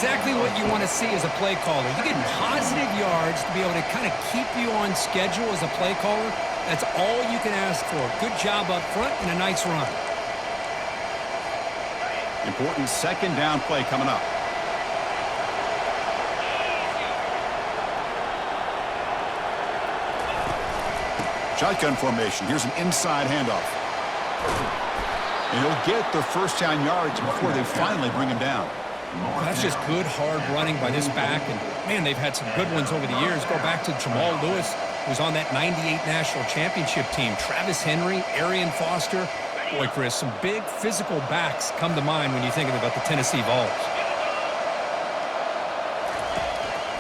exactly what you want to see as a play caller. You get positive yards to be able to kind of keep you on schedule as a play caller. That's all you can ask for. Good job up front and a nice run. Important second down play coming up. Shotgun formation. Here's an inside handoff. And he'll get the first down yards before they finally bring him down. That's just good, hard running by this back. And, man, they've had some good ones over the years. Go back to Jamal Lewis, who was on that 98 national championship team. Travis Henry, Arian Foster. Boy, Chris, some big physical backs come to mind when you're thinking about the Tennessee Vols.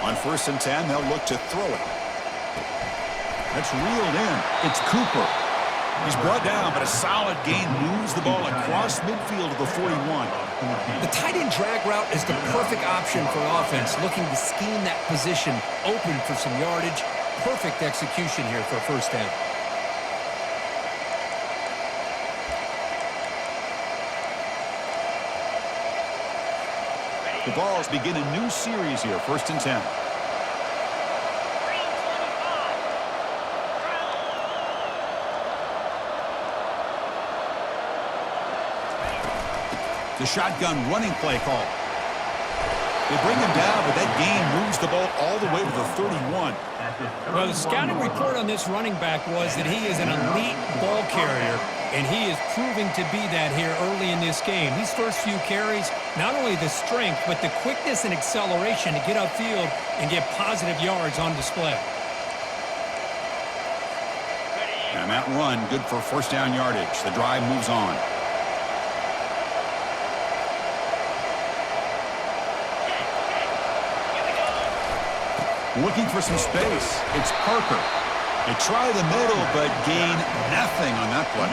On 1st and 10, they'll look to throw it. That's reeled in. It's Cooper. He's brought down, but a solid gain moves the ball across midfield to the 41. The tight end drag route is the perfect option for offense, looking to scheme that position open for some yardage. Perfect execution here for a first down. The Vols begin a new series here, 1st and 10. The shotgun running play call. They bring him down, but that gain moves the ball all the way to the 31. Well, the scouting report on this running back was that he is an elite ball carrier, and he is proving to be that here early in this game. These first few carries, not only the strength, but the quickness and acceleration to get upfield and get positive yards on display. And that run, good for first down yardage. The drive moves on. Looking for some space. It's Parker. They try the middle, but gain nothing on that play.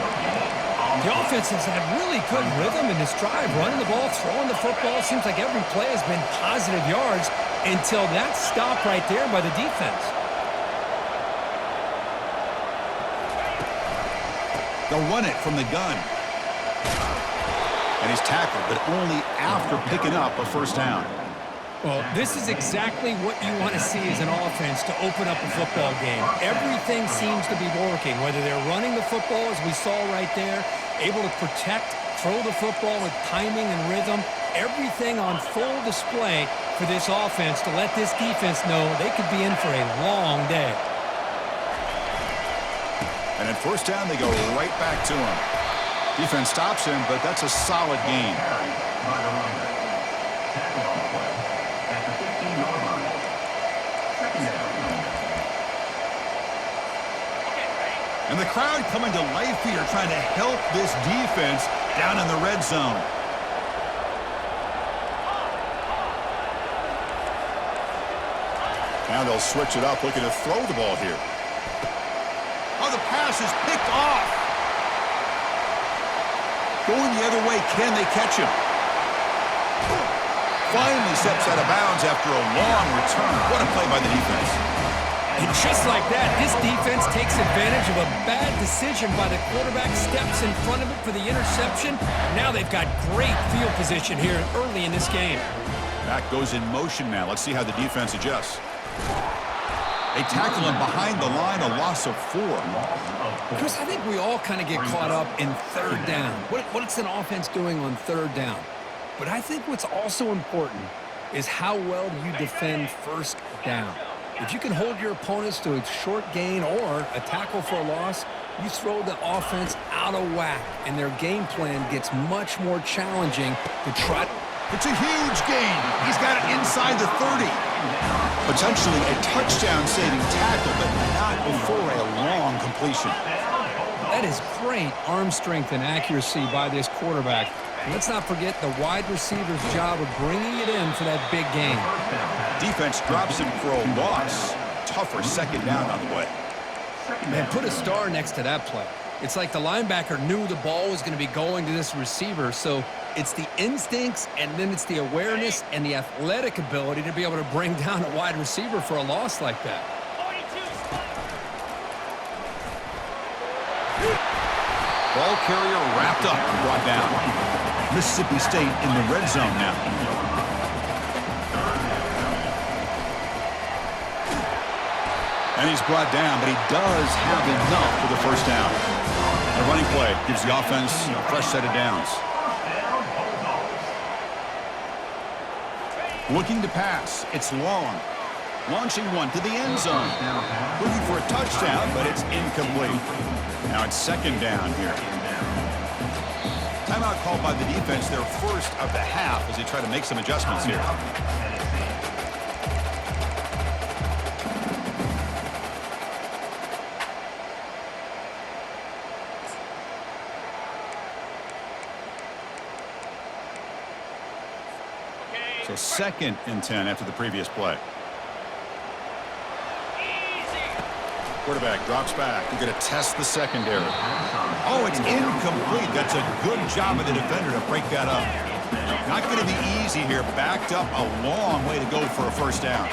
The offense has had really good rhythm in this drive, running the ball, throwing the football. Seems like every play has been positive yards until that stop right there by the defense. They'll run it from the gun. And he's tackled, but only after picking up a first down. Well, this is exactly what you want to see as an offense to open up a football game. Everything seems to be working, whether they're running the football, as we saw right there, able to protect, throw the football with timing and rhythm, everything on full display for this offense to let this defense know they could be in for a long day. And at first down, they go right back to him. Defense stops him, but that's a solid gain. And the crowd coming to life here, trying to help this defense down in the red zone. Now they'll switch it up, looking to throw the ball here. Oh, the pass is picked off. Going the other way, can they catch him? Finally steps out of bounds after a long return. What a play by the defense. And just like that, this defense takes advantage of a bad decision by the quarterback, steps in front of it for the interception. Now they've got great field position here early in this game. Back goes in motion now. Let's see how the defense adjusts. They tackle him behind the line, a loss of 4. Chris, I think we all kind of get caught up in third down. What's an offense doing on third down? But I think what's also important is how well do you defend first down. If you can hold your opponents to a short gain or a tackle for a loss, you throw the offense out of whack, and their game plan gets much more challenging to try. It's a huge gain. He's got it inside the 30. Potentially a touchdown-saving tackle, but not before a long completion. That is great arm strength and accuracy by this quarterback. And let's not forget the wide receiver's job of bringing it in for that big gain. Defense drops him for a loss. Tougher second down on the way. Man, put a star next to that play. It's like the linebacker knew the ball was going to be going to this receiver, so it's the instincts and then it's the awareness and the athletic ability to be able to bring down a wide receiver for a loss like that. Ball carrier wrapped up and brought down. Mississippi State in the red zone now. And he's brought down, but he does have enough for the first down. The running play gives the offense a fresh set of downs. Looking to pass. It's long. Launching one to the end zone. Looking for a touchdown, but it's incomplete. Now it's second down here. Timeout called by the defense, their first of the half, as they try to make some adjustments here. So 2nd and 10 after the previous play. Quarterback drops back. They're going to test the secondary. Oh, it's incomplete. That's a good job of the defender to break that up. Not going to be easy here. Backed up a long way to go for a first down.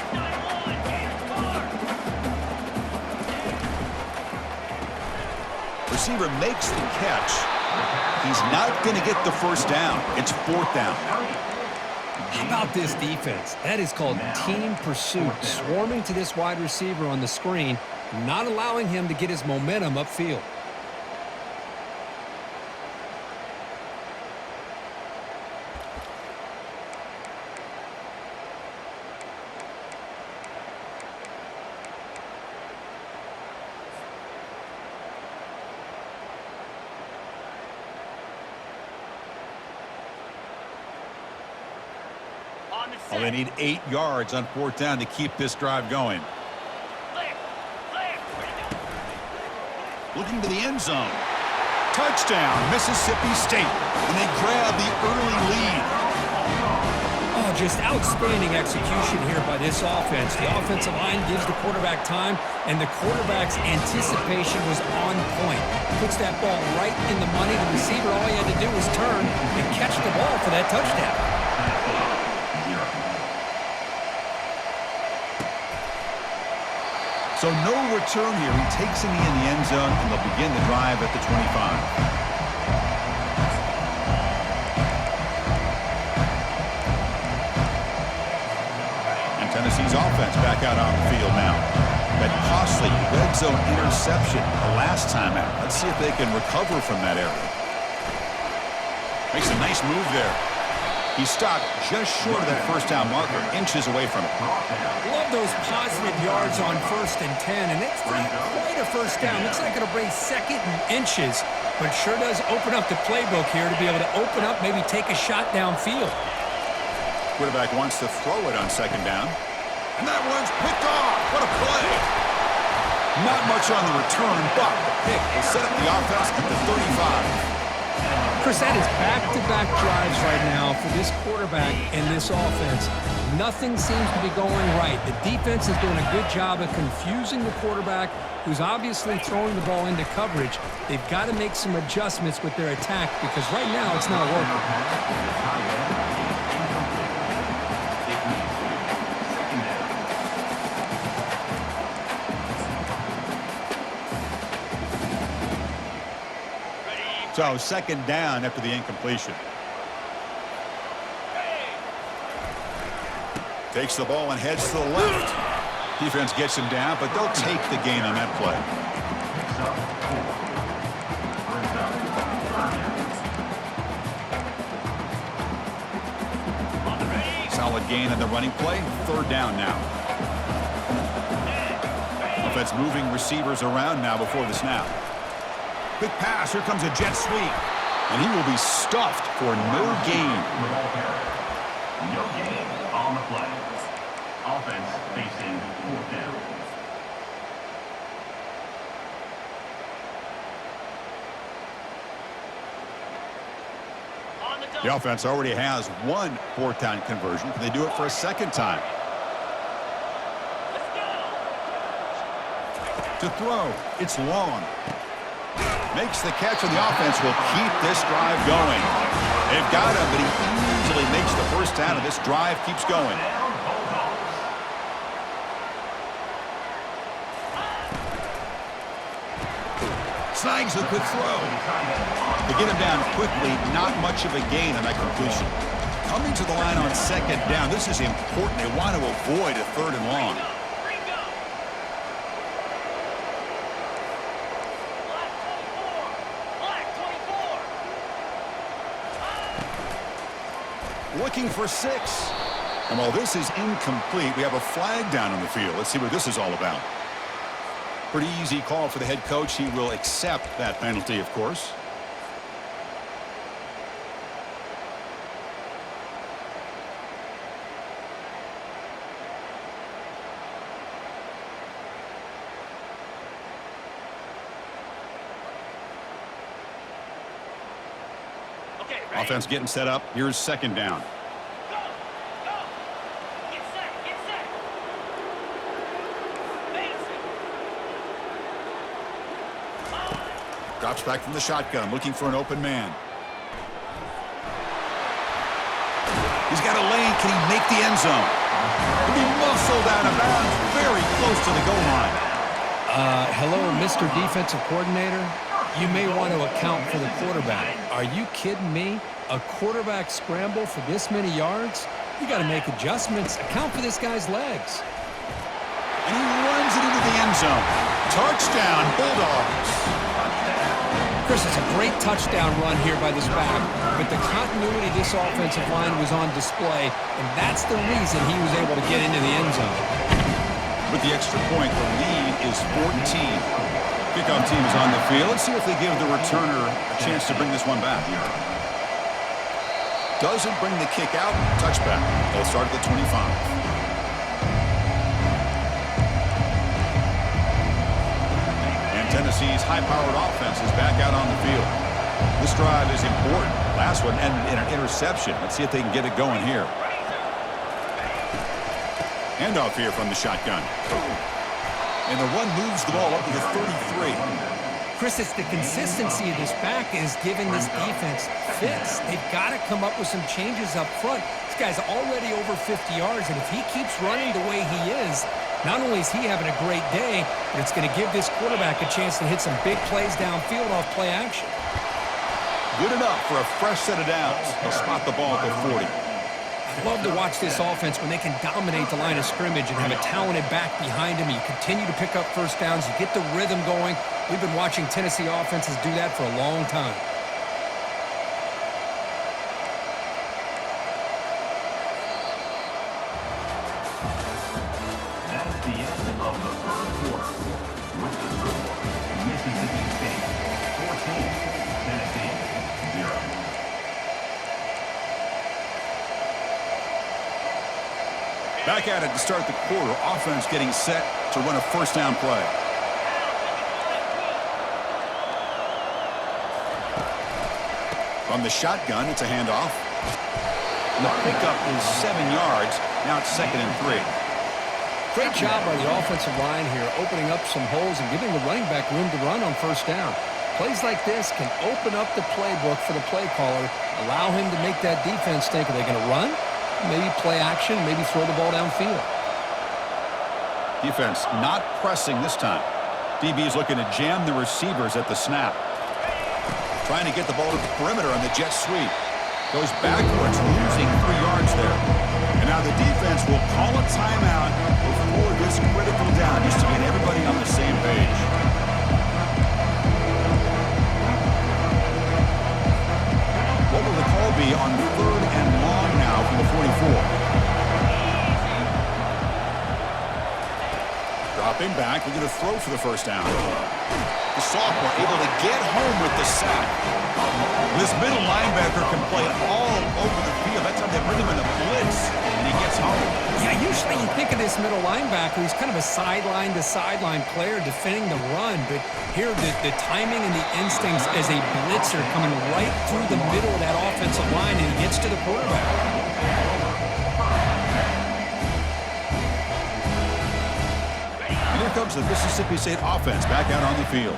Receiver makes the catch. He's not going to get the first down. It's 4th down. How about this defense? That is called team pursuit. Swarming to this wide receiver on the screen, not allowing him to get his momentum upfield. Well, they need 8 yards on 4th down to keep this drive going. Looking to the end zone. Touchdown, Mississippi State. And they grab the early lead. Oh, just outstanding execution here by this offense. The offensive line gives the quarterback time, and the quarterback's anticipation was on point. Puts that ball right in the money. The receiver, all he had to do was turn and catch the ball for that touchdown. So no return here. He takes him in the end zone, and they'll begin the drive at the 25. And Tennessee's offense back out on the field now. That costly red zone interception the last time out. Let's see if they can recover from that error. Makes a nice move there. He stopped just short of that first down marker, inches away from it. Love those positive yards on 1st and 10, and it's not quite a first down. Looks like it'll bring 2nd and inches, but sure does open up the playbook here to be able to open up, maybe take a shot downfield. Quarterback wants to throw it on 2nd down. And that one's picked off. What a play. Not much on the return, but the pick will set up the offense at the 35. Chris, that is back-to-back drives right now for this quarterback and this offense. Nothing seems to be going right. The defense is doing a good job of confusing the quarterback, who's obviously throwing the ball into coverage. They've got to make some adjustments with their attack because right now it's not working. So 2nd down after the incompletion. Takes the ball and heads to the left. Defense gets him down, but they'll take the gain on that play. Solid gain on the running play. 3rd down now. Offense moving receivers around now before the snap. Quick pass. Here comes a jet sweep. And he will be stuffed for no gain. No gain on the play. Offense facing 4th down. The offense already has 1 4th down conversion. Can they do it for a 2nd time? To throw. It's long. Makes the catch, and the offense will keep this drive going. They've got him, but he easily makes the first down, and this drive keeps going. Snags a quick throw. They get him down quickly, not much of a gain on that completion. Coming to the line on 2nd down, this is important. They want to avoid a 3rd and long. looking for 6. And while this is incomplete, we have a flag down on the field. Let's see what this is all about. Pretty easy call for the head coach. He will accept that penalty, of course. Offense getting set up. Here's second down. Drops back from the shotgun, looking for an open man. He's got a lane. Can he make the end zone? He'll be muscled out of bounds, very close to the goal line. Hello, Mr. Defensive Coordinator. You may want to account for the quarterback. Are you kidding me? A quarterback scramble for this many yards? You got to make adjustments. Account for this guy's legs. And he runs it into the end zone. Touchdown, Bulldogs. Chris, it's a great touchdown run here by this back, but the continuity of this offensive line was on display, and that's the reason he was able to get into the end zone. With the extra point, the lead is 14. Kickoff team is on the field. Let's see if they give the returner a chance to bring this one back. Doesn't bring the kick out. Touchback. They'll start at the 25. And Tennessee's high-powered offense is back out on the field. This drive is important. Last one ended in an interception. Let's see if they can get it going here. Handoff here from the shotgun. And the run moves the ball up to the 33. Chris, it's the consistency of this back is giving this defense fits. They've got to come up with some changes up front. This guy's already over 50 yards, and if he keeps running the way he is, not only is he having a great day, but it's going to give this quarterback a chance to hit some big plays downfield off play action. Good enough for a fresh set of downs. They'll spot the ball at the 40. I love to watch this offense when they can dominate the line of scrimmage and have a talented back behind him. You continue to pick up first downs. You get the rhythm going. We've been watching Tennessee offenses do that for a long time. That's the end of the third quarter. With the score, Mississippi State 14, Tennessee 0. Back at it to start the quarter. Offense getting set to run a first down play. From the shotgun, it's a handoff. And the pickup is 7 yards. Now it's 2nd and 3. Great job by the offensive line here, opening up some holes and giving the running back room to run on first down. Plays like this can open up the playbook for the play caller, allow him to make that defense think, are they going to run? Maybe play action, maybe throw the ball downfield. Defense not pressing this time. DB is looking to jam the receivers at the snap. Trying to get the ball to the perimeter on the jet sweep. Goes backwards, losing 3 yards there. And now the defense will call a timeout before this critical down, just to get everybody on the same page. What will the call be on 3rd and long now from the 44? Dropping back, we're going to throw for the first down. The sophomore able to get home with the sack. This middle linebacker can play all over the field. That's how they bring him in the blitz, and he gets home. Yeah, usually you think of this middle linebacker, he's kind of a sideline-to-sideline player defending the run, but here the timing and the instincts as a blitzer coming right through the middle of that offensive line, and he gets to the quarterback. Here comes the Mississippi State offense back out on the field.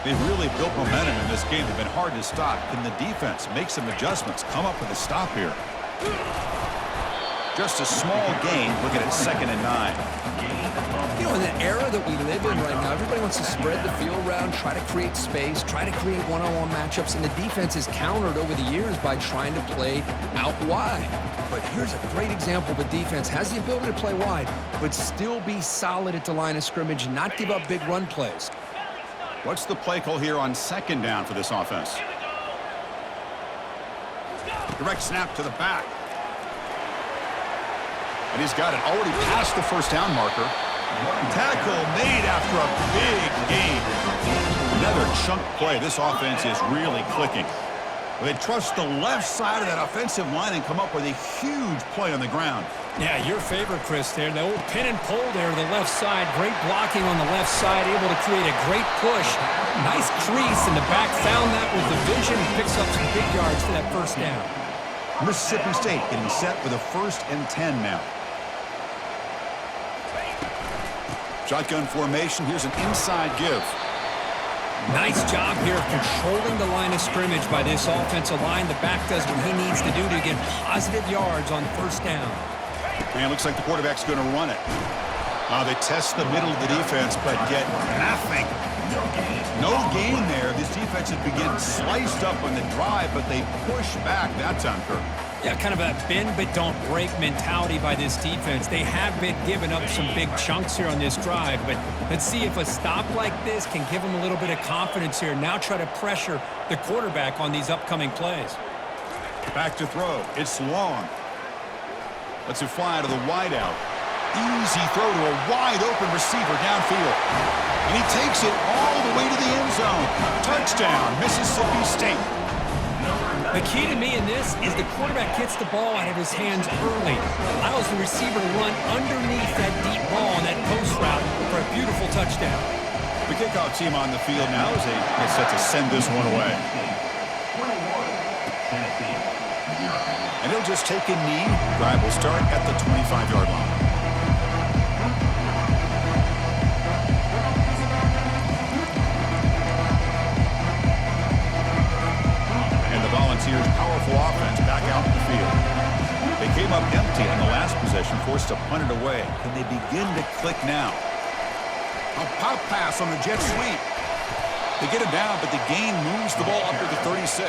They've really built momentum in this game. They've been hard to stop. Can the defense make some adjustments, come up with a stop here? Just a small gain, looking at 2nd and 9. You know, in the era that we live in right now, everybody wants to spread the field around, try to create space, try to create one-on-one matchups, and the defense is countered over the years by trying to play out wide. But here's a great example of a defense has the ability to play wide, but still be solid at the line of scrimmage and not give up big run plays. What's the play call here on 2nd down for this offense? Direct snap to the back. And he's got it already past the first down marker. Tackle made after a big gain. Another chunk play. This offense is really clicking. They trust the left side of that offensive line and come up with a huge play on the ground. Yeah, your favorite, Chris, there. The old pin and pull there to the left side. Great blocking on the left side, able to create a great push. Nice crease in the back. Found that with the vision. Picks up some big yards for that first down. Mississippi State getting set for the 1st and 10 now. Shotgun formation. Here's an inside give. Nice job here of controlling the line of scrimmage by this offensive line. The back does what he needs to do to get positive yards on first down. And looks like the quarterback's going to run it. They test the middle of the defense, but get nothing. No gain there. This defense has been getting sliced up on the drive, but they push back that time, Kirk. Yeah, kind of a bend but don't break mentality by this defense. They have been giving up some big chunks here on this drive, but let's see if a stop like this can give them a little bit of confidence here. Now try to pressure the quarterback on these upcoming plays. Back to throw. It's long. Lets it fly to the wideout. Easy throw to a wide-open receiver downfield. And he takes it all the way to the end zone. Touchdown, Mississippi State. The key to me in this is the quarterback gets the ball out of his hands early, allows the receiver to run underneath that deep ball on that post route for a beautiful touchdown. The kickoff team on the field now as they get set to send this one away. And he'll just take a knee. Drive will start at the 25-yard line. Volunteers' powerful offense back out in the field. They came up empty on the last possession, forced to punt it away. Can they begin to click now? A pop pass on the jet sweep. They get it down, but the gain moves the ball up to the 36.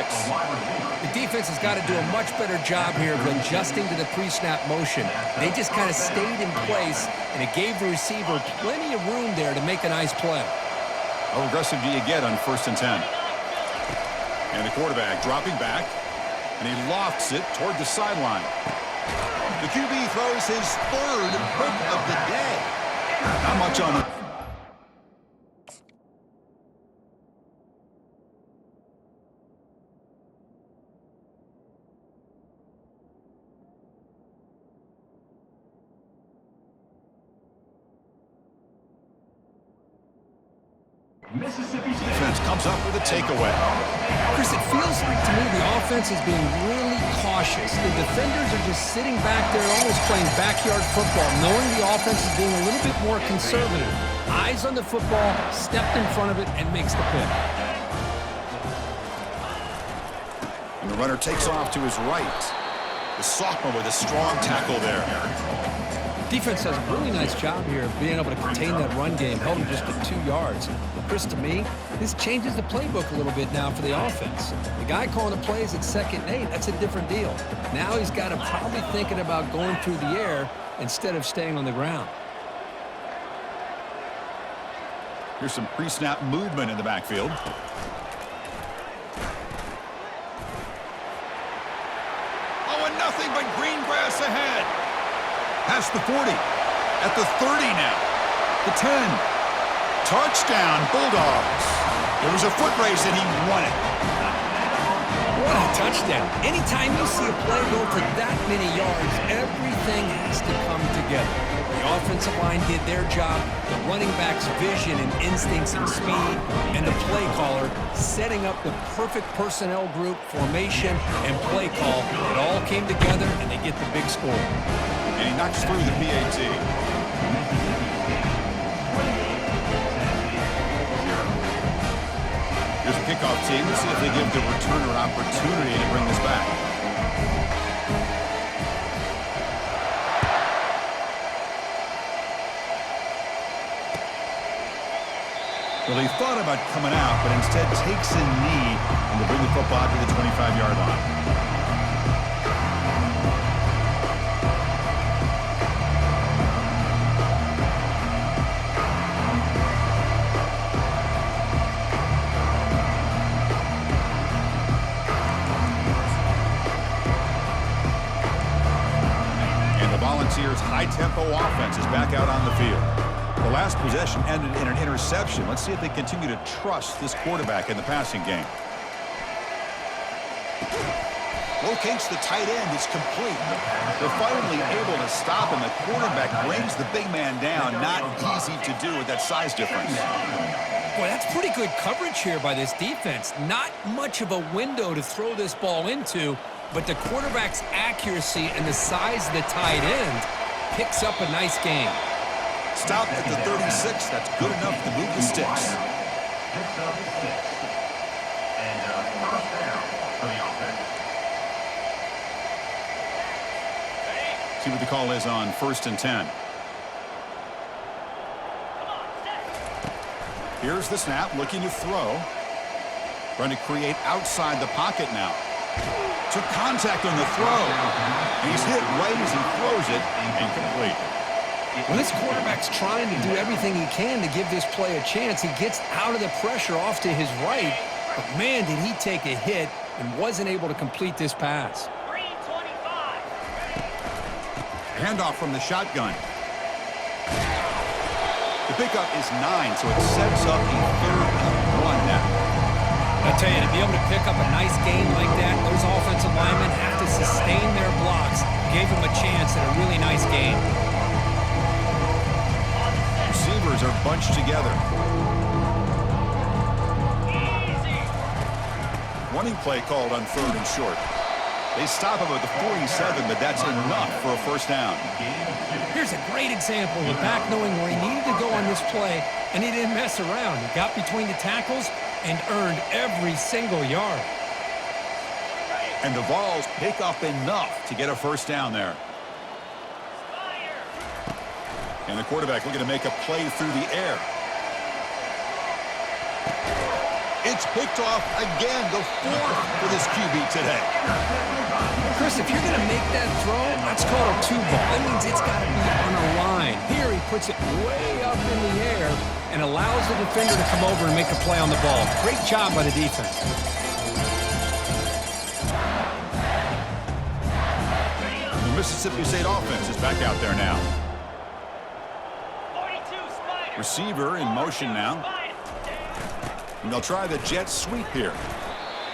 The defense has got to do a much better job here of adjusting to the pre-snap motion. They just kind of stayed in place, and it gave the receiver plenty of room there to make a nice play. How aggressive do you get on 1st and 10? And the quarterback dropping back, and he lofts it toward the sideline. The QB throws his 3rd pick of the day. Not much on it. Mississippi State Defense comes up with a takeaway. Chris, it feels like to me the offense is being really cautious. The defenders are just sitting back there almost playing backyard football, knowing the offense is being a little bit more conservative. Eyes on the football, stepped in front of it, and makes the pick. And the runner takes off to his right. The sophomore with a strong tackle there. Defense does a really nice job here of being able to contain that run game, held him just to 2 yards. Chris, to me, this changes the playbook a little bit now for the offense. The guy calling the plays at 2nd and 8, that's a different deal. Now he's got to probably thinking about going through the air instead of staying on the ground. Here's some pre-snap movement in the backfield. Oh, and nothing but green grass ahead. Past the 40, at the 30 now, the 10. Touchdown, Bulldogs. It was a foot race and he won it. What a touchdown. Anytime you see a play go for that many yards, everything has to come together. The offensive line did their job, the running back's vision and instincts and speed, and the play caller setting up the perfect personnel group, formation, and play call. It all came together and they get the big score. And he knocks through the PAT. Here's the kickoff team. Let's see if they give the returner an opportunity to bring this back. Well, he thought about coming out, but instead takes a knee and to bring the football to the 25-yard line. year's high-tempo offense is back out on the field. The last possession ended in an interception. Let's see if they continue to trust this quarterback in the passing game. Locates the tight end. It's complete. They're finally able to stop him. The quarterback brings the big man down. Not easy to do with that size difference. Boy, that's pretty good coverage here by this defense. Not much of a window to throw this ball into, but the quarterback's accuracy and the size of the tight end picks up a nice gain. Stop at the 36. That's good enough to move the sticks. Picks up 6. And first down for the offense. See what the call is on 1st and 10. Here's the snap, looking to throw. Trying to create outside the pocket now. Took contact on the throw. He's hit right as he throws it, incomplete. When this quarterback's trying to do everything he can to give this play a chance, he gets out of the pressure off to his right. But man, did he take a hit and wasn't able to complete this pass. Handoff from the shotgun. The pickup is 9, so it sets up a 3rd and 1 now. I'll tell you, to be able to pick up a nice gain like that, those offensive linemen have to sustain their blocks. Gave him a chance at a really nice game. Receivers are bunched together. Running play called on 3rd and short. They stop him at the 47, but that's enough for a first down. Here's a great example of the back knowing where he needed to go on this play, and he didn't mess around. He got between the tackles and earned every single yard. And the Vols pick up enough to get a first down there. And the quarterback looking to make a play through the air. It's picked off again, the 4th for this QB today. Chris, if you're going to make that throw, that's called a 2-ball. That means it's got to be on a line. Here he puts it way up in the air and allows the defender to come over and make a play on the ball. Great job by the defense. The Mississippi State offense is back out there now. Receiver in motion now. And they'll try the jet sweep here.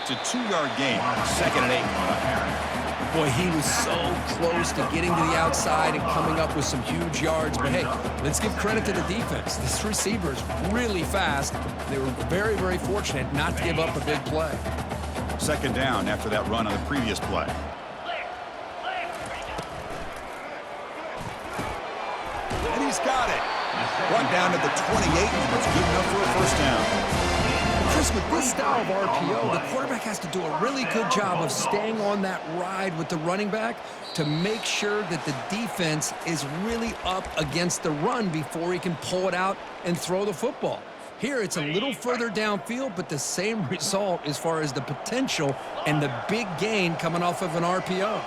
It's a 2-yard gain, 2nd and 8. Boy, he was so close to getting to the outside and coming up with some huge yards. But hey, let's give credit to the defense. This receiver's really fast. They were very, very fortunate not to give up a big play. 2nd down after that run on the previous play. And he's got it. Brought down to the 28, and it's good enough for a first down. Chris, with this style of RPO, the quarterback has to do a really good job of staying on that ride with the running back to make sure that the defense is really up against the run before he can pull it out and throw the football. Here, it's a little further downfield, but the same result as far as the potential and the big gain coming off of an RPO.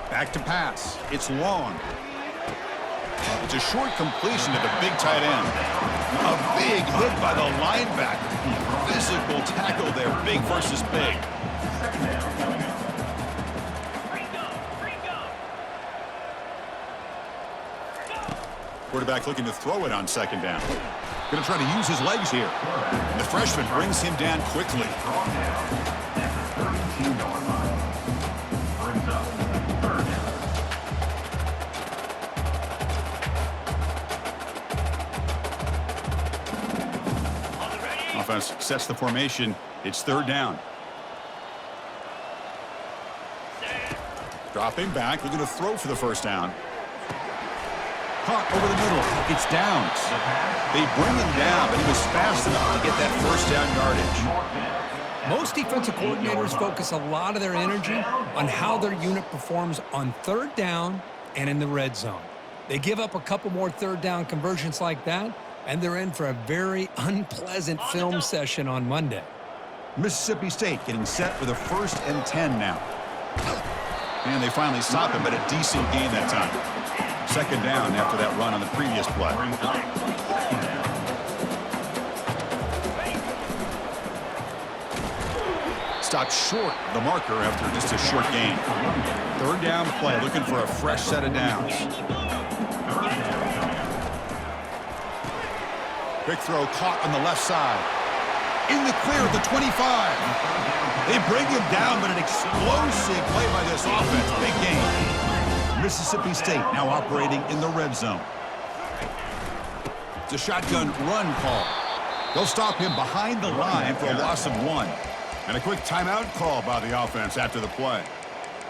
Back to pass. It's long. It's a short completion to the big tight end. A big hit by the linebacker. Physical tackle there, big versus big. Quarterback looking to throw it on 2nd down. Going to try to use his legs here. The freshman brings him down quickly. Offense sets the formation. It's 3rd down. Dropping back, looking to throw for the first down. Caught over the middle. It's Downs. They bring him down, but he was fast enough to get that first down yardage. Most defensive coordinators focus a lot of their energy on how their unit performs on 3rd down and in the red zone. They give up a couple more 3rd down conversions like that, and they're in for a very unpleasant film session on Monday. Mississippi State getting set for the 1st and 10 now. And they finally stop him, but a decent gain that time. 2nd down after that run on the previous play. stopped short of the marker after just a short gain. Third down play, looking for a fresh set of downs. Quick throw caught on the left side. In the clear at the 25. They bring him down, but an explosive play by this offense. Big gain. Mississippi State now operating in the red zone. It's a shotgun run call. They'll stop him behind the line for a loss of 1. And a quick timeout call by the offense after the play.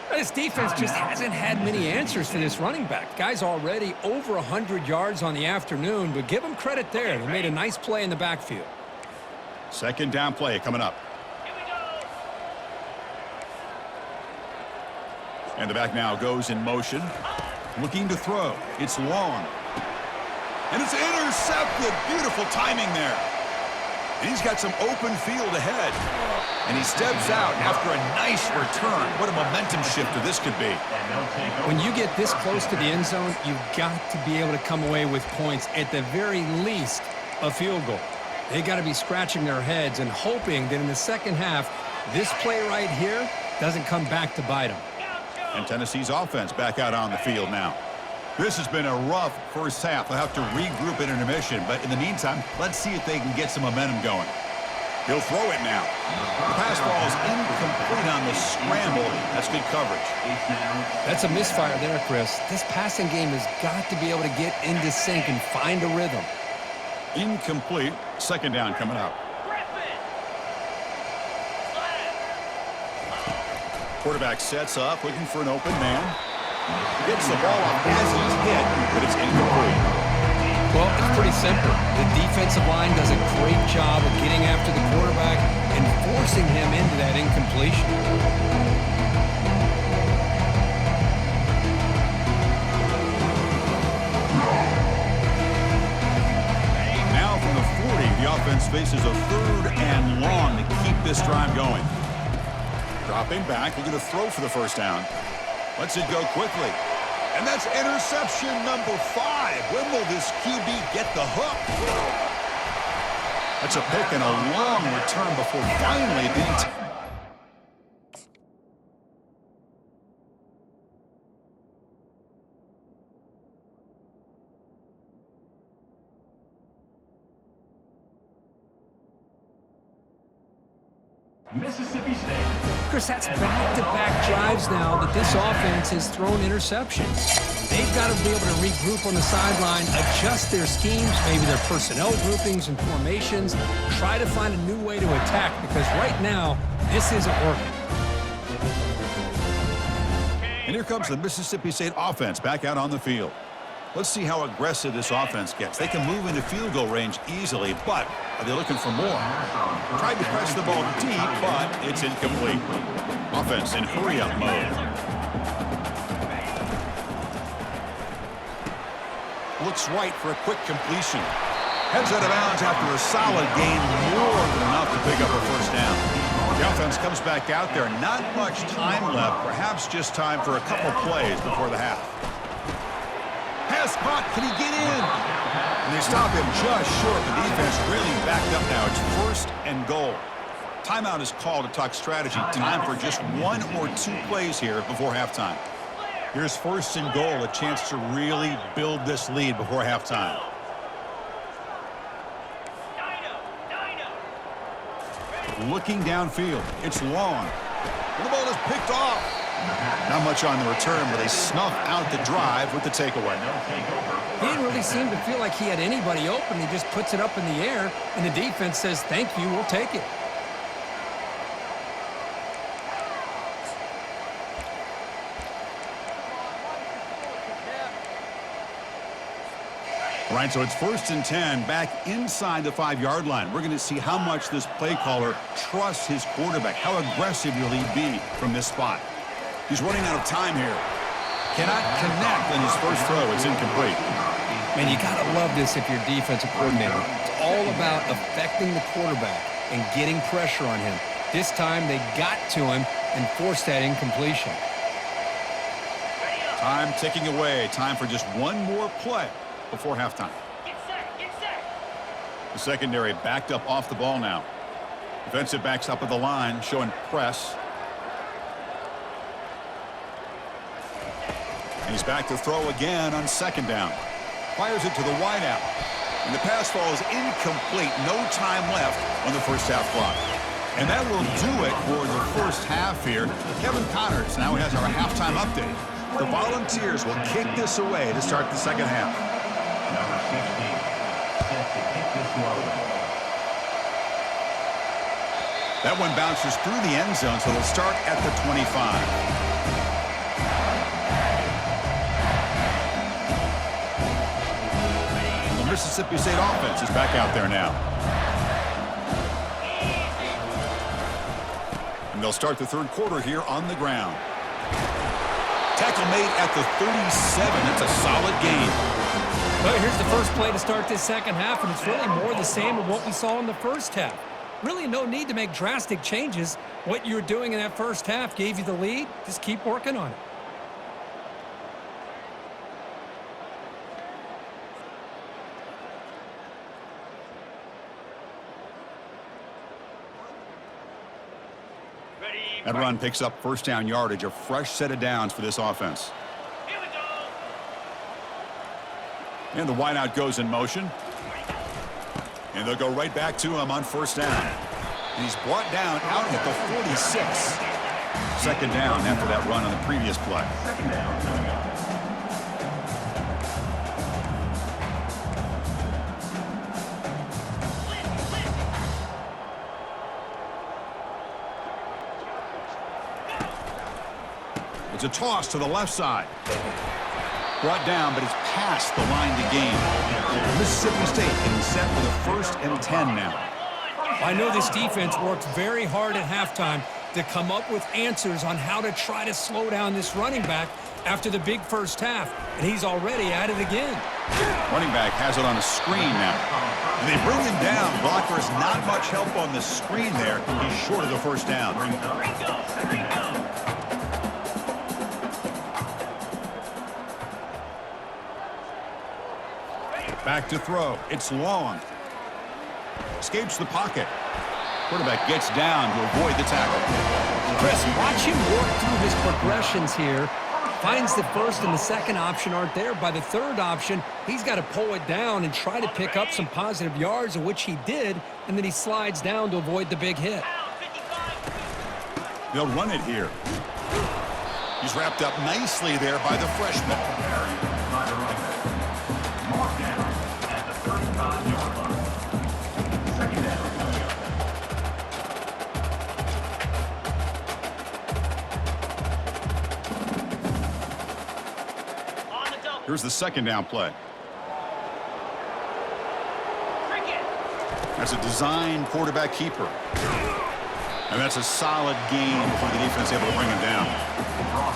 This defense just hasn't had many answers for this running back. Guy's already over 100 yards on the afternoon, but give him credit there. They made a nice play in the backfield. Second down play coming up. And the back now goes in motion. Looking to throw. It's long. And it's intercepted. Beautiful timing there. And he's got some open field ahead. And he steps out after a nice return. What a momentum shifter this could be. When you get this close to the end zone, you've got to be able to come away with points. At the very least, a field goal. They got to be scratching their heads and hoping that in the second half, this play right here doesn't come back to bite them. And Tennessee's offense back out on the field now. This has been a rough first half. They'll have to regroup in intermission, but in the meantime, let's see if they can get some momentum going. He'll throw it now. The pass ball is incomplete on the scramble. That's good coverage. That's a misfire there, Chris. This passing game has got to be able to get into sync and find a rhythm. Incomplete. Second down coming up. Quarterback sets up, looking for an open man. Gets the ball off as he's hit, but it's incomplete. Well, it's pretty simple. The defensive line does a great job of getting after the quarterback and forcing him into that incompletion. Now from the 40, the offense faces a third and long to keep this drive going. Dropping back, looking to throw for the first down. Lets it go quickly. And that's interception number 5. When will this QB get the hook? That's a pick and a long return before finally being... Mississippi State. Chris, that's back-to-back drives now that this offense has thrown interceptions. They've got to be able to regroup on the sideline, adjust their schemes, maybe their personnel groupings and formations, try to find a new way to attack because right now, this isn't working. And here comes the Mississippi State offense back out on the field. Let's see how aggressive this offense gets. They can move into field goal range easily, but are they looking for more? Tried to press the ball deep, but it's incomplete. Offense in hurry-up mode. Looks right for a quick completion. Heads out of bounds after a solid gain, more than enough to pick up a first down. The offense comes back out there. Not much time left, perhaps just time for a couple plays before the half. Pass caught. Can he get in? And they stop him just short. The defense really backed up now. It's first and goal. Timeout is called to talk strategy. Time for just 1 or 2 plays here before halftime. Here's first and goal, a chance to really build this lead before halftime. Looking downfield. It's long. And the ball is picked off. Not much on the return, but they snuff out the drive with the takeaway. He didn't really seem to feel like he had anybody open. He just puts it up in the air, and the defense says, thank you, we'll take it. All right, so it's first and 10 back inside the 5-yard line. We're going to see how much this play caller trusts his quarterback. How aggressive will he be from this spot? He's running out of time here. Cannot connect on his first throw. It's incomplete. Man, you got to love this if you're a defensive coordinator. It's all about affecting the quarterback and getting pressure on him. This time they got to him and forced that incompletion. Time ticking away. Time for just one more play before halftime. The secondary backed up off the ball now. Defensive backs up at the line, showing press. And he's back to throw again on second down. Fires it to the wideout. And the pass falls incomplete. No time left on the first half clock. And that will do it for the first half here. Kevin Connors now has our halftime update. The Volunteers will kick this away to start the second half. Number 16, set to kick this one away. That one bounces through the end zone, so they'll start at the 25. The Mississippi State offense is back out there now. And they'll start the third quarter here on the ground. Tackle made at the 37. That's a solid gain. Well, here's the first play to start this second half, and it's really more the same of what we saw in the first half. Really no need to make drastic changes. What you were doing in that first half gave you the lead. Just keep working on it. That run picks up first down yardage, a fresh set of downs for this offense. Here we go. And the wideout goes in motion. And they'll go right back to him on first down. And he's brought down out at the 46. Second down after that run on the previous play. Second down coming up. It's a toss to the left side. Brought down, but it's past the line to gain. Mississippi State getting set for the 1st and 10 now. I know this defense worked very hard at halftime to come up with answers on how to try to slow down this running back after the big first half, and he's already at it again. Running back has it on a screen now. And they bring him down. Blocker's not much help on the screen there. He's short of the first down. Back to throw. It's long. Escapes the pocket. Quarterback gets down to avoid the tackle. Chris, watch him work through his progressions here. Finds the first and the second option aren't there. By the third option, he's got to pull it down and try to pick up some positive yards, of which he did, and then he slides down to avoid the big hit. They'll run it here. He's wrapped up nicely there by the freshman. Here's the second down play. That's a design quarterback keeper. And that's a solid gain before the defense able to bring him down.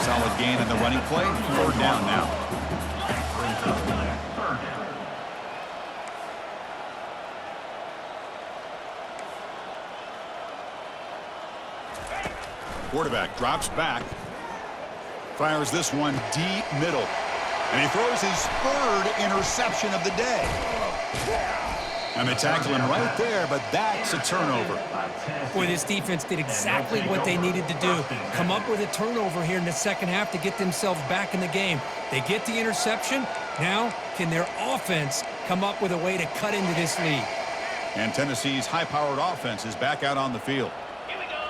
Solid gain in the running play. Third down now. Quarterback drops back. Fires this one deep middle. And he throws his third interception of the day. And they tackle him right there, but that's a turnover. Boy, this defense did exactly what they needed to do. Come up with a turnover here in the second half to get themselves back in the game. They get the interception. Now, can their offense come up with a way to cut into this lead? And Tennessee's high-powered offense is back out on the field. Here we go.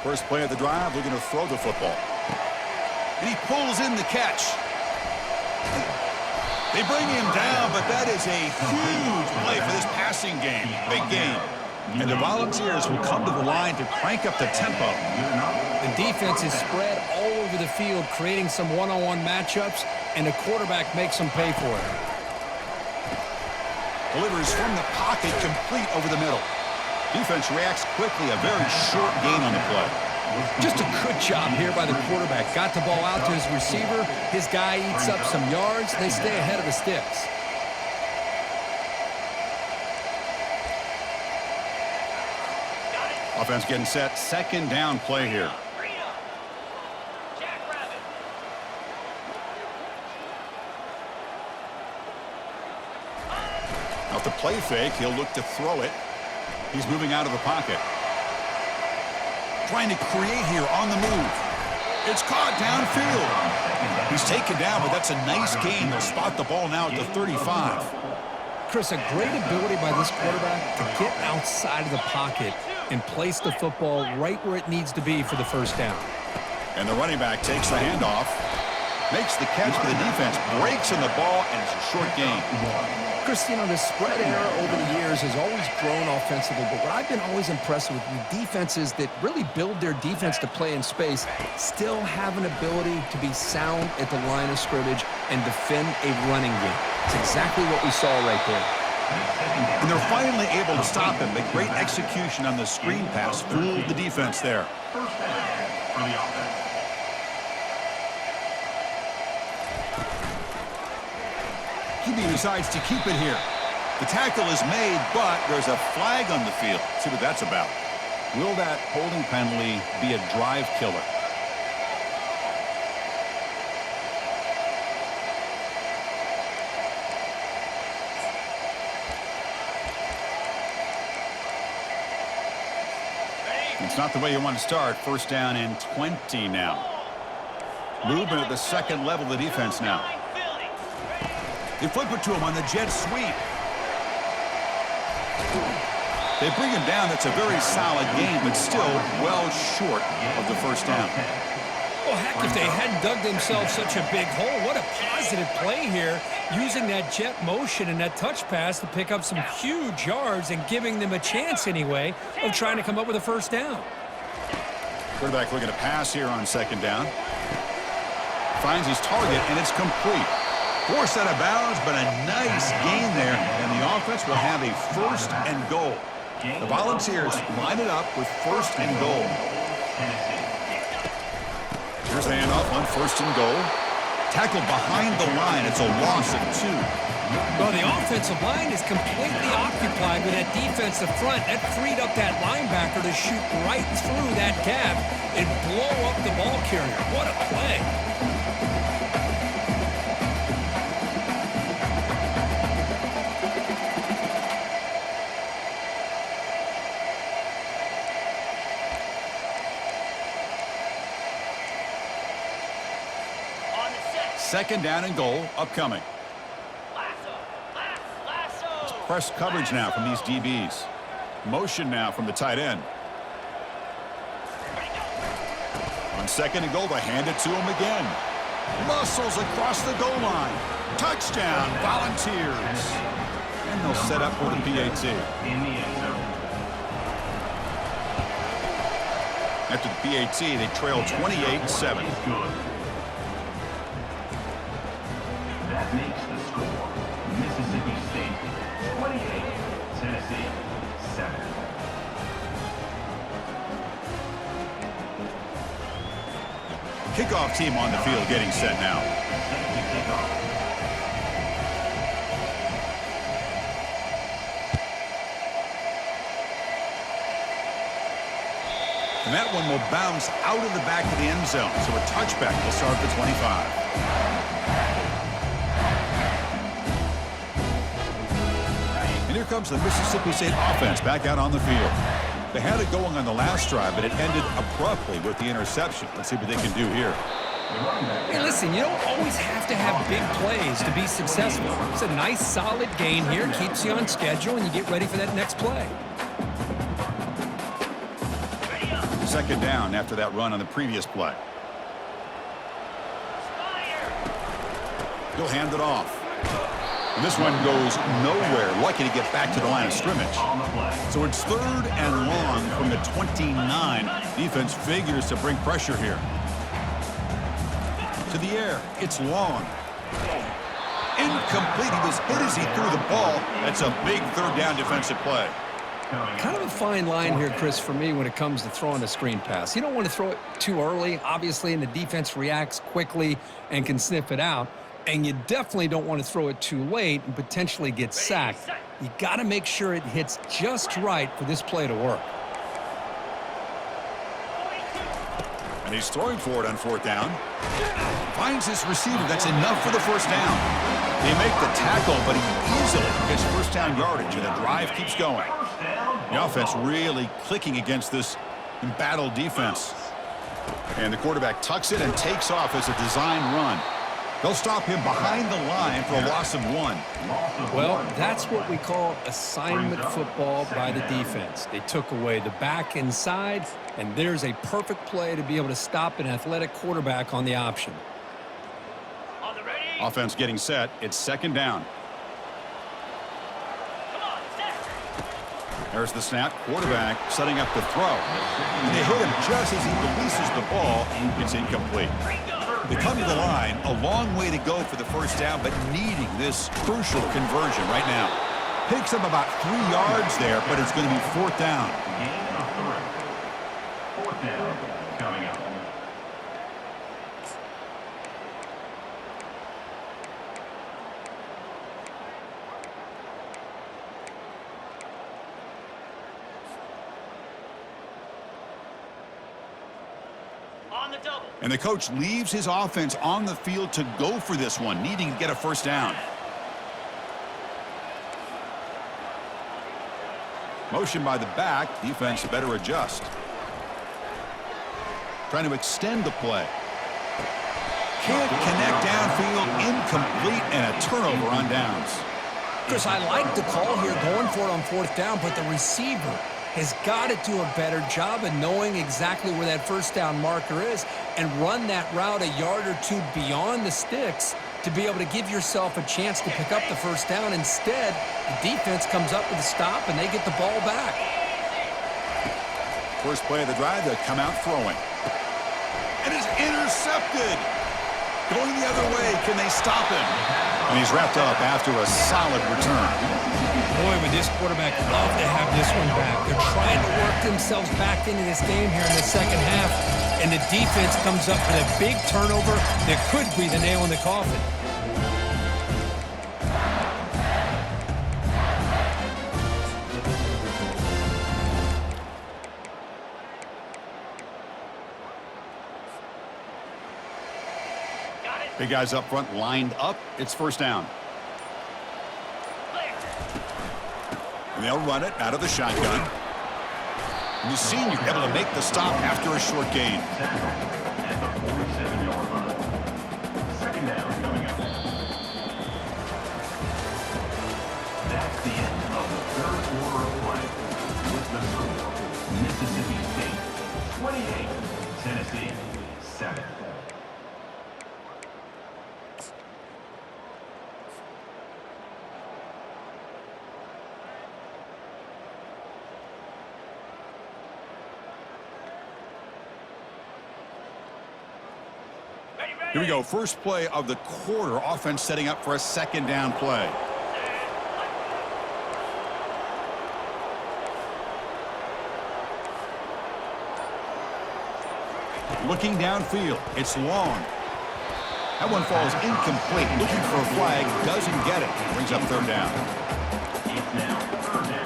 First play of the drive, looking to throw the football. And he pulls in the catch. They bring him down, but that is a huge play for this passing game. Big game. And the Volunteers will come to the line to crank up the tempo. The defense is spread all over the field, creating some one-on-one matchups, and the quarterback makes them pay for it. Delivers from the pocket, complete over the middle. Defense reacts quickly, a very short gain on the play. Just a good job here by the quarterback. Got the ball out to his receiver. His guy eats up some yards. They stay ahead of the sticks. Offense getting set. Second down play here. Off the play fake, he'll look to throw it. He's moving out of the pocket. Trying to create here on the move. It's caught downfield. He's taken down, but that's a nice gain. They'll spot the ball now at the 35. Chris, a great ability by this quarterback to get outside of the pocket and place the football right where it needs to be for the first down. And the running back takes the handoff, makes the catch, but the defense breaks in the ball, and it's a short gain. Chris, you know, the spread era over the years has always grown offensively, but what I've been always impressed with defenses that really build their defense to play in space still have an ability to be sound at the line of scrimmage and defend a running game. It's exactly what we saw right there. And they're finally able to stop him. The great execution on the screen pass fooled the defense there. First down for the offense. QB decides to keep it here. The tackle is made, but there's a flag on the field. See what that's about. Will that holding penalty be a drive killer? It's not the way you want to start. First down and 20 now. Movement at the second level of the defense now. They flip it to him on the jet sweep. They bring him down. That's a very solid game, but still well short of the first down. Well, heck, if they hadn't dug themselves such a big hole, what a positive play here, using that jet motion and that touch pass to pick up some huge yards and giving them a chance anyway of trying to come up with a first down. Quarterback looking to pass here on second down. Finds his target, and it's complete. Forced out of bounds, but a nice gain there, and the offense will have a first and goal. The Volunteers line it up with first and goal. Here's the handoff on first and goal. Tackled behind the line. It's a loss of 2. Well, the offensive line is completely occupied with that defensive front. That freed up that linebacker to shoot right through that gap and blow up the ball carrier. What a play. Second down and goal upcoming. It's press coverage now from these DBs. Motion now from the tight end. On second and goal, they hand it to him again. Muscles across the goal line. Touchdown, Volunteers. And they'll set up for the PAT. In the end zone. After the PAT, they trail 28-7. Good. That makes the score Mississippi State 28, Tennessee 7. Kickoff team on the field getting set now. And that one will bounce out of the back of the end zone, so a touchback will start the 25. Here comes the Mississippi State offense back out on the field. They had it going on the last drive, but it ended abruptly with the interception. Let's see what they can do here. Hey, listen, you don't always have to have big plays to be successful. It's a nice, solid gain here. Keeps you on schedule, and you get ready for that next play. Second down after that run on the previous play. He'll hand it off. And this one goes nowhere. Lucky to get back to the line of scrimmage. So it's third and long from the 29. Defense figures to bring pressure here. To the air. It's long. Incomplete. He was hit as he threw the ball. That's a big third down defensive play. Kind of a fine line here, Chris, for me when it comes to throwing a screen pass. You don't want to throw it too early, obviously, and the defense reacts quickly and can sniff it out. And you definitely don't want to throw it too late and potentially get sacked. You got to make sure it hits just right for this play to work. And he's throwing for it on fourth down. Finds his receiver. That's enough for the first down. They make the tackle, but he easily gets first down yardage, and the drive keeps going. The offense really clicking against this embattled defense. And the quarterback tucks it and takes off as a design run. They'll stop him behind the line for a loss of 1. Well, that's what we call assignment football by the defense. They took away the back inside, and there's a perfect play to be able to stop an athletic quarterback on the option. Offense getting set. It's second down. There's the snap. Quarterback setting up the throw. And they hit him just as he releases the ball. It's incomplete. They come to the line, a long way to go for the first down, but needing this crucial conversion right now. Picks up about 3 yards there, but it's going to be fourth down. Fourth down coming up. And the coach leaves his offense on the field to go for this one, needing to get a first down. Motion by the back. Defense better adjust. Trying to extend the play. Can't connect downfield. Incomplete, and a turnover on downs. Chris, I like the call here going for it on fourth down, but the receiver has got to do a better job of knowing exactly where that first down marker is and run that route a yard or 2 beyond the sticks to be able to give yourself a chance to pick up the first down. Instead, the defense comes up with a stop and they get the ball back. First play of the drive, they come out throwing. And it's intercepted. Going the other way, can they stop him? And he's wrapped up after a solid return. Boy, would this quarterback love to have this one back. They're trying to work themselves back into this game here in the second half, and the defense comes up with a big turnover that could be the nail in the coffin. Big guys up front lined up. It's first down. And they'll run it out of the shotgun. And the senior able to make the stop after a short gain. At the 47-yard line. Second down coming up. That's the end of the third quarter of play. With the score, Mississippi State 28, Tennessee 7. Here we go. First play of the quarter. Offense setting up for a second down play. Looking downfield. It's long. That one falls incomplete. Looking for a flag. Doesn't get it. Brings up third down. It's now third down.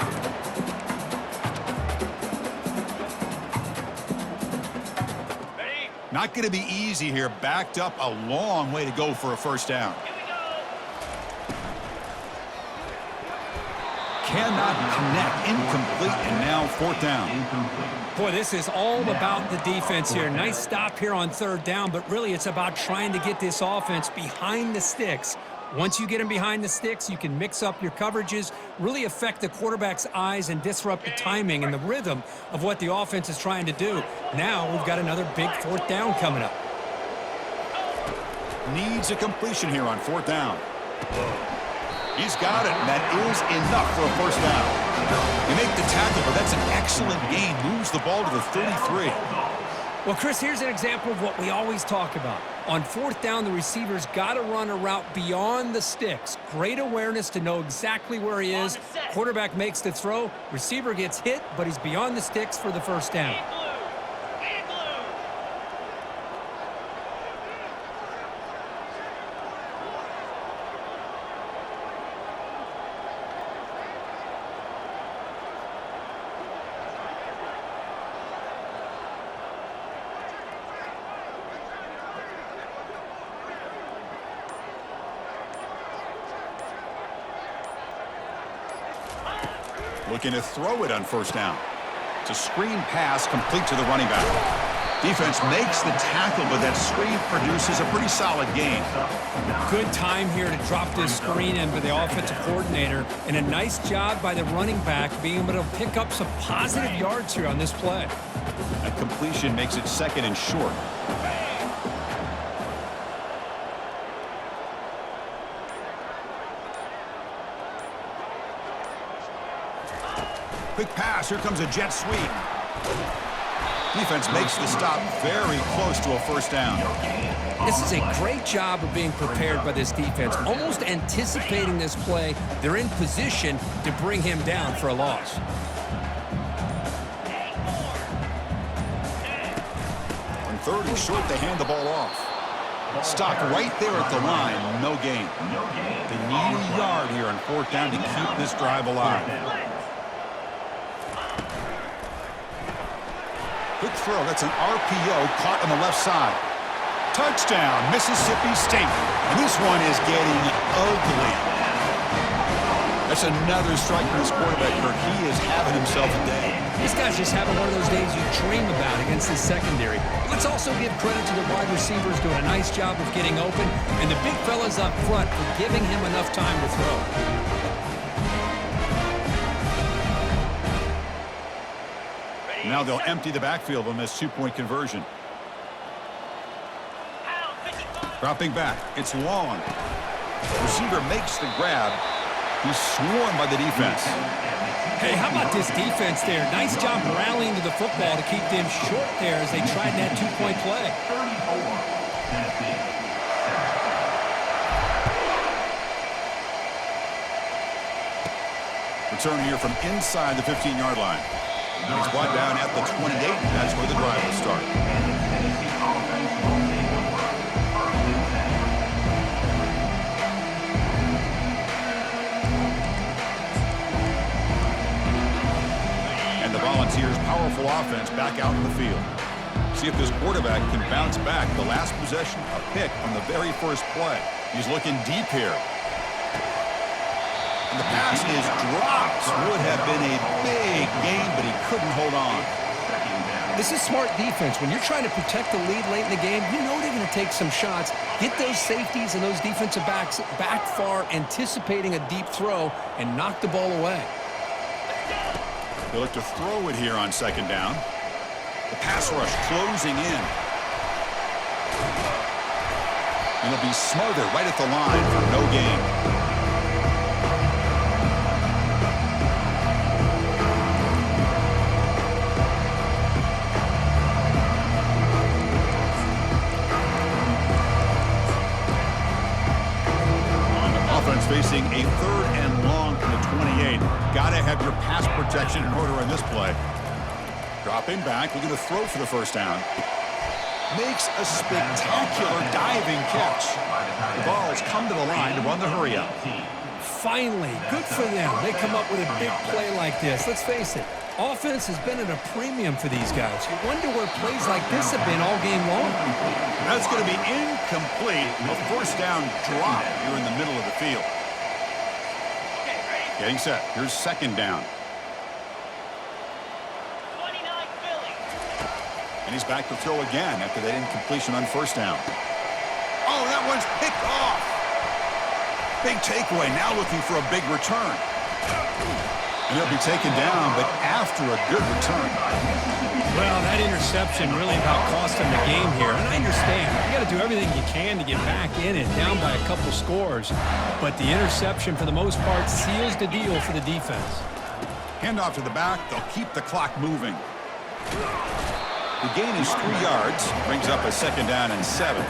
Not going to be easy here. Backed up a long way to go for a first down. Cannot connect. Incomplete, and now fourth down. Boy, this is all about the defense here. Nice stop here on third down, but really it's about trying to get this offense behind the sticks. Once you get them behind the sticks, you can mix up your coverages, really affect the quarterback's eyes and disrupt the timing and the rhythm of what the offense is trying to do. Now we've got another big fourth down coming up. Needs a completion here on fourth down. He's got it. That is enough for a first down. They make the tackle, but that's an excellent gain. Moves the ball to the 33. Well, Chris, here's an example of what we always talk about. On fourth down, the receiver's got to run a route beyond the sticks. Great awareness to know exactly where he is. Quarterback makes the throw. Receiver gets hit, but he's beyond the sticks for the first down. Looking to throw it on first down. It's a screen pass complete to the running back. Defense makes the tackle, but that screen produces a pretty solid gain. Good time here to drop this screen in by the offensive coordinator, and a nice job by the running back being able to pick up some positive yards here on this play. A completion makes it 2nd and short. Quick pass. Here comes a jet sweep. Defense makes the stop very close to a first down. This is a great job of being prepared by this defense, almost anticipating this play. They're in position to bring him down for a loss. On 3rd and short, they hand the ball off. Stopped right there at the line, no gain. They need a yard here on 4th down to keep this drive alive. Quick throw, that's an RPO caught on the left side. Touchdown, Mississippi State. And this one is getting ugly. That's another strike from this quarterback, Kirk. He is having himself a day. This guy's just having one of those days you dream about against his secondary. Let's also give credit to the wide receivers doing a nice job of getting open, and the big fellas up front for giving him enough time to throw. Now they'll empty the backfield on this 2-point conversion. Dropping back, it's long. Receiver makes the grab. He's swarmed by the defense. Hey, how about this defense there? Nice job rallying to the football to keep them short there as they tried that 2-point play. Return here from inside the 15-yard line. He's brought down at the 28. That's where the drive will start. And the Volunteers' powerful offense back out in the field. See if this quarterback can bounce back. The last possession, a pick on the very first play. He's looking deep here. And the pass is dropped. Would have been a big gain, but he couldn't hold on. This is smart defense. When you're trying to protect the lead late in the game, you know they're going to take some shots, get those safeties and those defensive backs back far, anticipating a deep throw, and knock the ball away. They look to throw it here on 2nd down. The pass rush closing in. And it'll be smothered right at the line for no gain. Facing a 3rd and long from the 28. Got to have your pass protection in order on this play. Dropping back, looking to throw for the first down. Makes a spectacular diving catch. The ball's come to the line to run the hurry up. Finally, good for them. They come up with a big play like this. Let's face it, offense has been at a premium for these guys. You wonder where plays like this have been all game long. That's going to be incomplete. A first down drop here in the middle of the field. Getting set. Here's 2nd down. And he's back to throw again after that incompletion on first down. Oh, that one's picked off. Big takeaway. Now looking for a big return. And he'll be taken down, but after a good return. Well, that interception really about cost him the game here. And I understand. You got to do everything you can to get back in it, down by a couple scores. But the interception, for the most part, seals the deal for the defense. Handoff to the back. They'll keep the clock moving. The gain is 3 yards. Brings up a 2nd down and 7.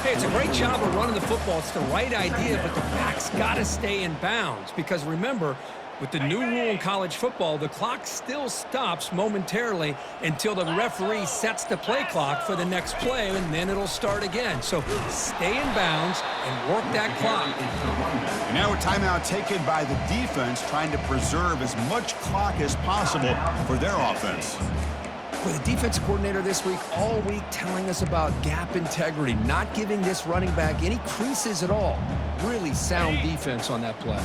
Hey, it's a great job of running the football. It's the right idea, but the back's got to stay in bounds. Because remember, with the new rule in college football, the clock still stops momentarily until the referee sets the play clock for the next play, and then it'll start again. So stay in bounds and work that clock. And now a timeout taken by the defense, trying to preserve as much clock as possible for their offense. With the defensive coordinator this week, all week telling us about gap integrity, not giving this running back any creases at all. Really sound defense on that play.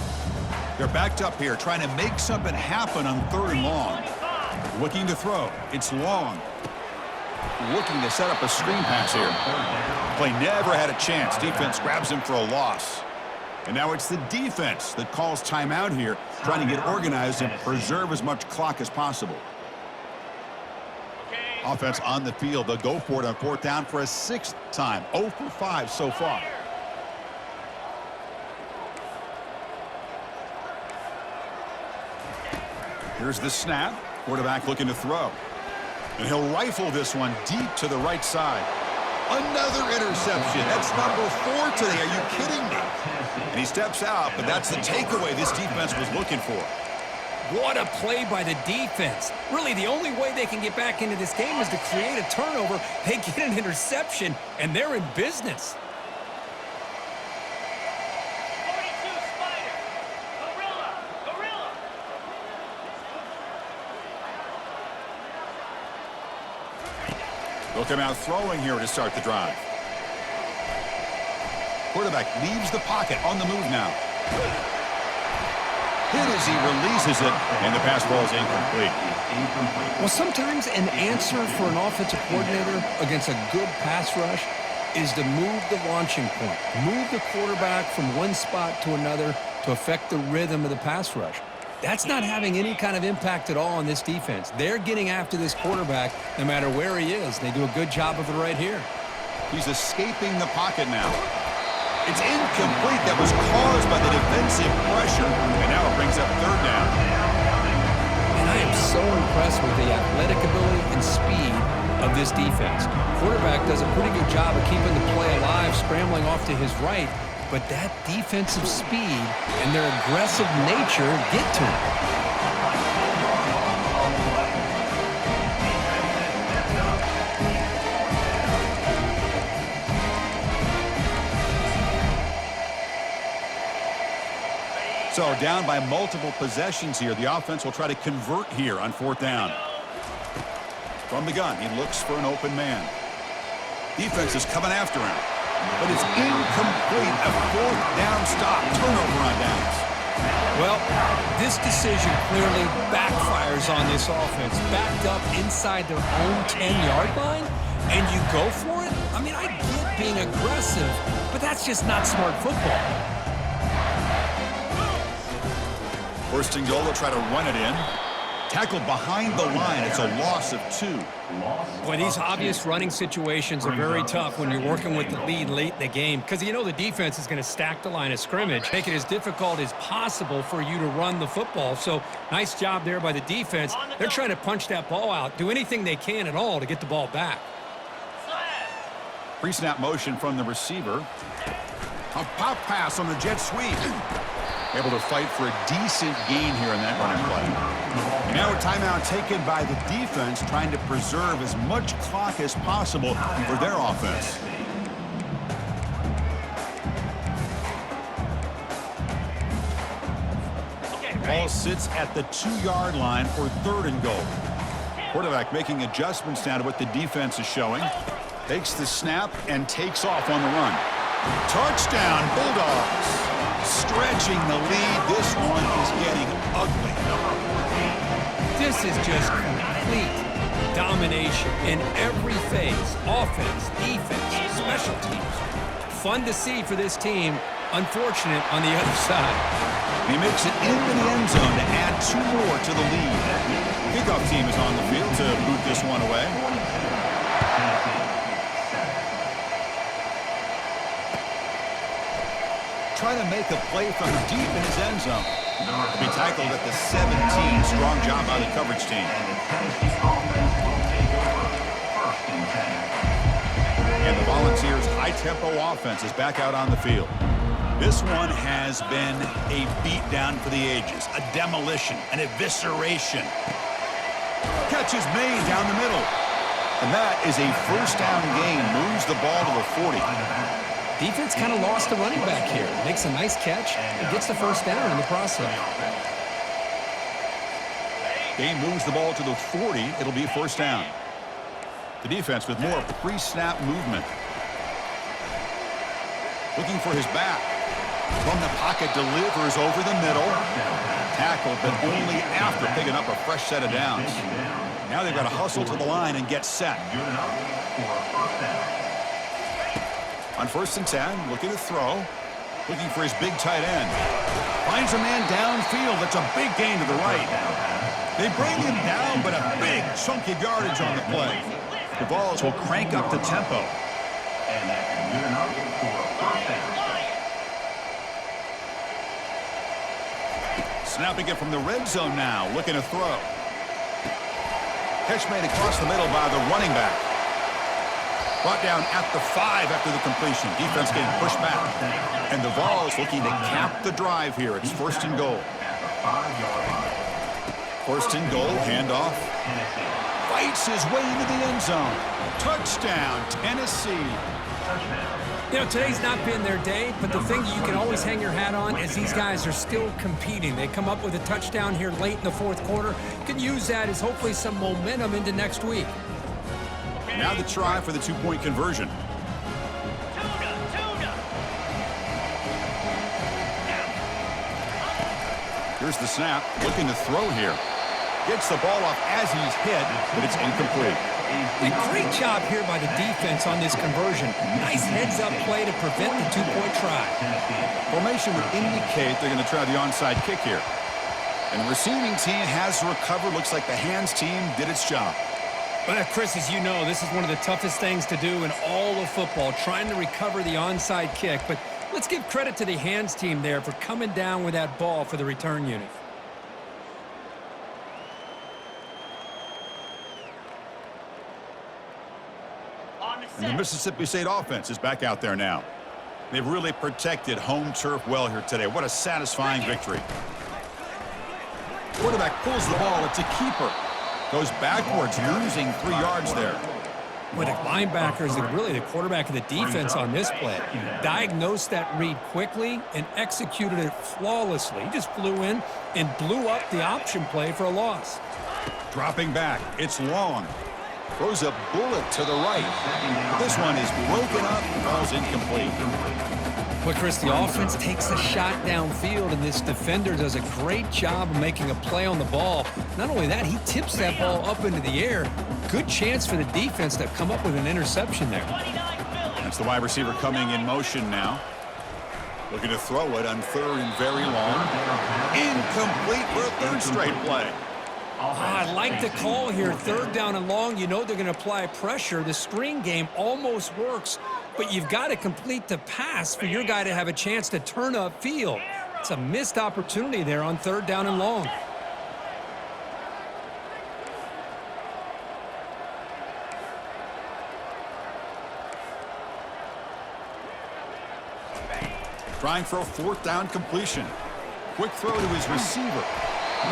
They're backed up here, trying to make something happen on 3rd and long. Looking to throw. It's long. Looking to set up a screen pass here. Play never had a chance. Defense grabs him for a loss. And now it's the defense that calls timeout here, trying to get organized and preserve as much clock as possible. Offense on the field. They'll go for it on 4th down for a 6th time. 0 for 5 so far. Here's the snap. Quarterback looking to throw. And he'll rifle this one deep to the right side. Another interception. That's number 4 today. Are you kidding me? And he steps out, but that's the takeaway this defense was looking for. What a play by the defense. Really, the only way they can get back into this game is to create a turnover. They get an interception, and they're in business. 42 Spider. Gorilla. They'll come out throwing here to start the drive. Quarterback leaves the pocket on the move now. Hit as he releases it, and the pass ball is incomplete. Well, sometimes an answer for an offensive coordinator against a good pass rush is to move the launching point. Move the quarterback from one spot to another to affect the rhythm of the pass rush. That's not having any kind of impact at all on this defense. They're getting after this quarterback no matter where he is. They do a good job of it right here. He's escaping the pocket now. It's incomplete. That was caused by the defensive pressure, and now it brings up 3rd down. And I am so impressed with the athletic ability and speed of this defense. Quarterback does a pretty good job of keeping the play alive, scrambling off to his right, but that defensive speed and their aggressive nature get to him. So down by multiple possessions here. The offense will try to convert here on 4th down. From the gun, he looks for an open man. Defense is coming after him. But it's incomplete. A 4th down stop. Turnover on downs. Well, this decision clearly backfires on this offense. Backed up inside their own 10-yard line, and you go for it? I mean, I get being aggressive, but that's just not smart football. 1st and goal, they'll try to run it in. Tackled behind the line. It's a loss of 2. Boy, these obvious running situations are very tough when you're working with the lead late in the game because you know the defense is going to stack the line of scrimmage, make it as difficult as possible for you to run the football. So nice job there by the defense. They're trying to punch that ball out, do anything they can at all to get the ball back. Pre-snap motion from the receiver. A pop pass on the jet sweep. Able to fight for a decent gain here in that running play. And now a timeout taken by the defense, trying to preserve as much clock as possible for their offense. Ball sits at the 2-yard line for 3rd and goal. Quarterback making adjustments now to what the defense is showing. Takes the snap and takes off on the run. Touchdown, Bulldogs. Stretching the lead. This one is getting ugly. This is just complete domination in every phase. Offense, defense, special teams. Fun to see for this team. Unfortunate on the other side. He makes it into the end zone to add 2 more to the lead. Kickoff team is on the field to boot this one away. Trying to make a play from deep in his end zone. To be tackled at the 17. Strong job by the coverage team. And the Volunteers' high-tempo offense is back out on the field. This one has been a beatdown for the ages. A demolition, an evisceration. Catch is made down the middle. And that is a 1st down gain. Moves the ball to the 40. Defense kind of lost the running back here. Makes a nice catch and gets the 1st down in the process. Game moves the ball to the 40. It'll be 1st down. The defense with more pre-snap movement. Looking for his back. From the pocket, delivers over the middle. Tackled, but only after picking up a fresh set of downs. Now they've got to hustle to the line and get set. Good enough for a first down. On 1st and 10, looking to throw. Looking for his big tight end. Finds a man downfield. That's a big gain to the right. They bring him down, but a big chunk of yardage on the play. The Vols will crank up the tempo. And that's good enough for a first down. Snapping it from the red zone now, looking to throw. Catch made across the middle by the running back. Brought down at the 5 after the completion. Defense getting pushed back. And the Vols looking to cap the drive here. It's 1st and goal. At the 5-yard line. 1st and goal, handoff. Fights his way into the end zone. Touchdown, Tennessee. Touchdown. You know, today's not been their day, but the thing you can always hang your hat on is these guys are still competing. They come up with a touchdown here late in the 4th quarter. Can use that as hopefully some momentum into next week. Now the try for the 2-point conversion. Here's the snap, looking to throw here. Gets the ball off as he's hit, but it's incomplete. A great job here by the defense on this conversion. Nice heads-up play to prevent the 2-point try. Formation would indicate they're going to try the onside kick here. And the receiving team has recovered. Looks like the hands team did its job. Well, Chris, as you know, this is one of the toughest things to do in all of football, trying to recover the onside kick. But let's give credit to the hands team there for coming down with that ball for the return unit. And the Mississippi State offense is back out there now. They've really protected home turf well here today. What a satisfying victory. Quarterback pulls the ball. It's a keeper. Goes backwards, losing 3 yards there. Well, the linebackers and really the quarterback of the defense on this play diagnosed that read quickly and executed it flawlessly. He just flew in and blew up the option play for a loss. Dropping back. It's long. Throws a bullet to the right. This one is broken up and falls incomplete. But, Chris, the offense takes a shot downfield, and this defender does a great job of making a play on the ball. Not only that, he tips that ball up into the air. Good chance for the defense to come up with an interception there. That's the wide receiver coming in motion now. Looking to throw it on 3rd and very long. Incomplete for a 3rd straight play. I like the call here. 3rd down and long. You know they're going to apply pressure. The screen game almost works, but you've got to complete the pass for your guy to have a chance to turn upfield. It's a missed opportunity there on 3rd down and long. Trying for a 4th down completion. Quick throw to his receiver.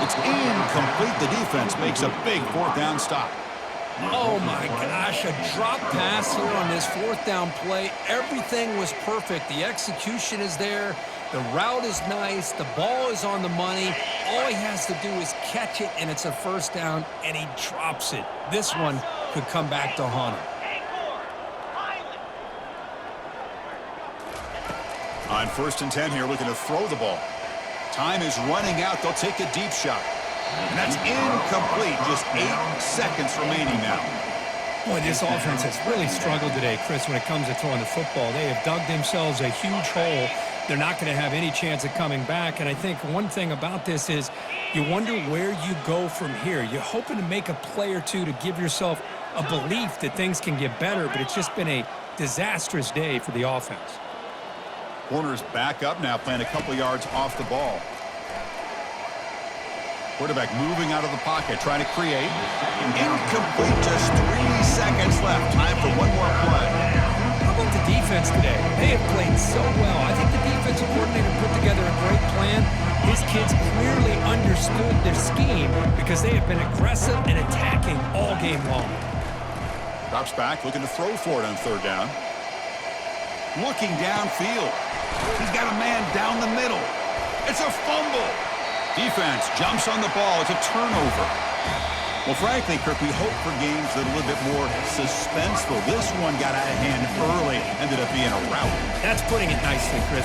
It's incomplete. The defense makes a big 4th down stop. Oh, my gosh, a drop pass here on this 4th down play. Everything was perfect. The execution is there. The route is nice. The ball is on the money. All he has to do is catch it, and it's a 1st down, and he drops it. This one could come back to haunt him. On 1st and 10 here, looking to throw the ball. Time is running out. They'll take a deep shot. And that's incomplete. Just 8 seconds remaining now. Boy, this offense has really struggled today, Chris, when it comes to throwing the football. They have dug themselves a huge hole. They're not going to have any chance of coming back. And I think one thing about this is you wonder where you go from here. You're hoping to make a play or two to give yourself a belief that things can get better, but it's just been a disastrous day for the offense. Corners back up now, playing a couple yards off the ball. Quarterback moving out of the pocket, trying to create. Incomplete, just 3 seconds left. Time for one more play. How about the defense today? They have played so well. I think the defensive coordinator put together a great plan. His kids clearly understood their scheme because they have been aggressive and attacking all game long. Drops back, looking to throw for it on 3rd down. Looking downfield. He's got a man down the middle. It's a fumble. Defense jumps on the ball. It's a turnover. Well, frankly, Kirk, we hope for games that are a little bit more suspenseful. This one got out of hand early, ended up being a rout. That's putting it nicely, Chris.